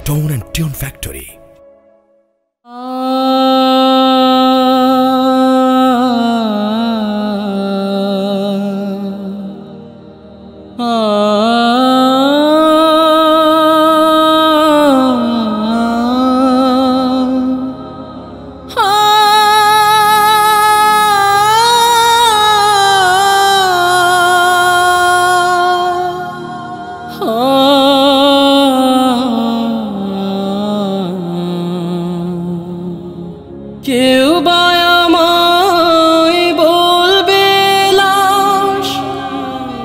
Tone and Tune Factory. কেউ বা আমায় বলবে লাশ,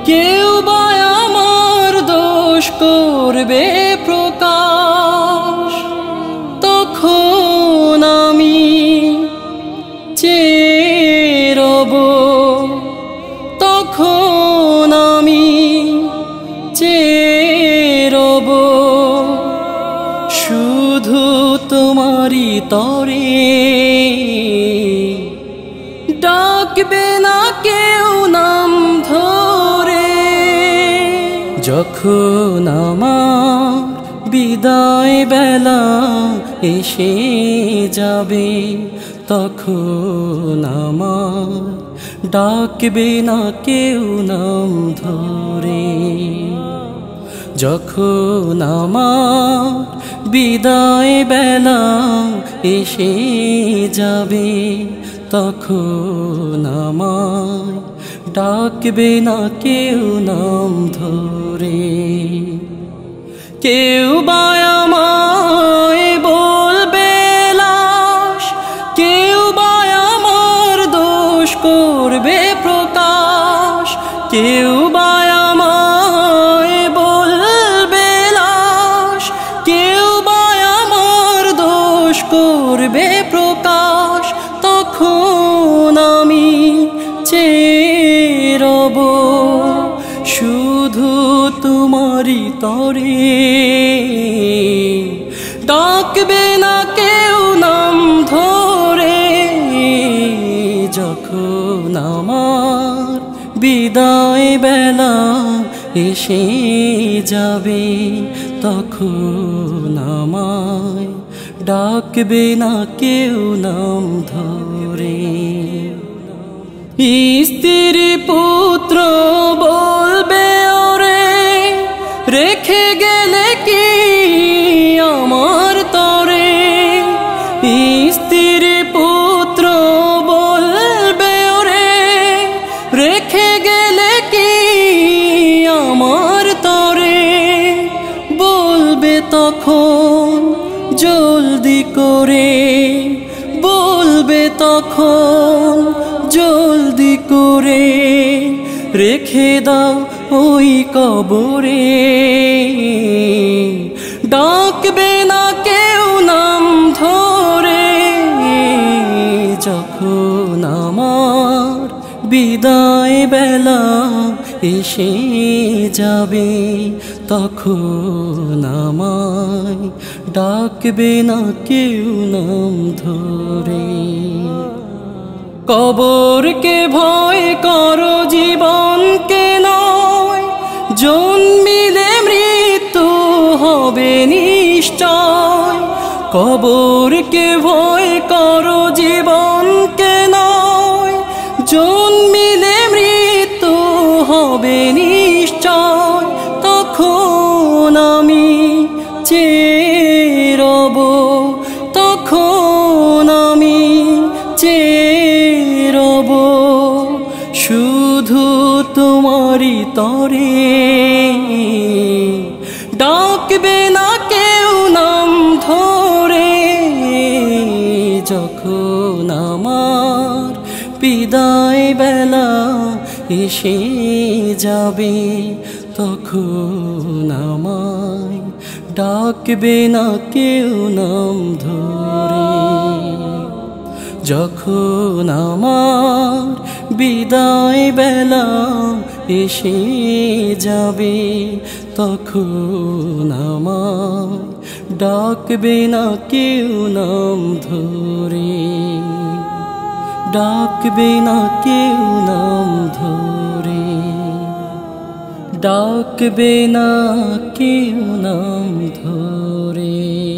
কেউ বা আমার দোষ করবে প্রকাশ। তখন আমি চেয়ে রব, তখন আমি চেয়ে রব শুধু তোমারই তরে। ডাকবে না কেউ নাম ধরে। যখন আমার বিদায় বেলা এসে যাবে, তখন আমার ডাকবে না কেউ নাম ধরে। যখন আমার বিদায় বেলা এসে যাবে, তখন আমায় ডাকবে না কেউ নাম ধরে। কেউ বা আমায় বলবে লাশ, কেউ বা আমার দোষ করবে প্রকাশ। কেউ বা আমায় বলবে লাশ, কেউ বা আমার দোষ করবে প্রকাশ। তখন আমি চেয়ে রব শুধু তোমারই তরে। ডাকবে না কেউ নাম ধরে। যখন আমার বিদায় বেলা এসে যাবে, তখন আমায় ডাকবে না কেউ নাম ধরে। স্ত্রী পুত্র বলবে ওরে, রেখে গেলে কি আমার তরে। স্ত্রী পুত্র বলবে ওরে, রেখে গেলে কি আমার তরে। বলবে তখন জলদি করে, বলবে তখন জলদি করে, রেখে দাও ওই কবরে। ডাকবে না কেউ নাম ধরে। যখন আমার বিদায় বেলা এসে যাবে, তখন আমায় ডাকবে না কেউ নাম ধরে। কবরকে ভয় করো জীবনকে নয়, জন্মিলে মৃত্যু হবে নিশ্চয়। কবরকে ভয় করো জীবনকে নয়, জন্মিলে মৃত্যু হবে নিশ্চয়। তখন আমি চেয়ে রব, তখন আমি চেয়ে রব শুধু তোমারই তরে। ডাকবে না কেউ নাম ধরে। যখন আমার বিদায় বেলা এসে যাবে, তখন আমায় ডাকবে না কেউ নাম ধরে। যখন আমার বিদায় বেলা এসে যাবে, তখন আমায় ডাকবে না কেউ নাম ধরে। ডাকবে না কেউ নাম ধরে। ডাকবে না কেউ নাম ধরে।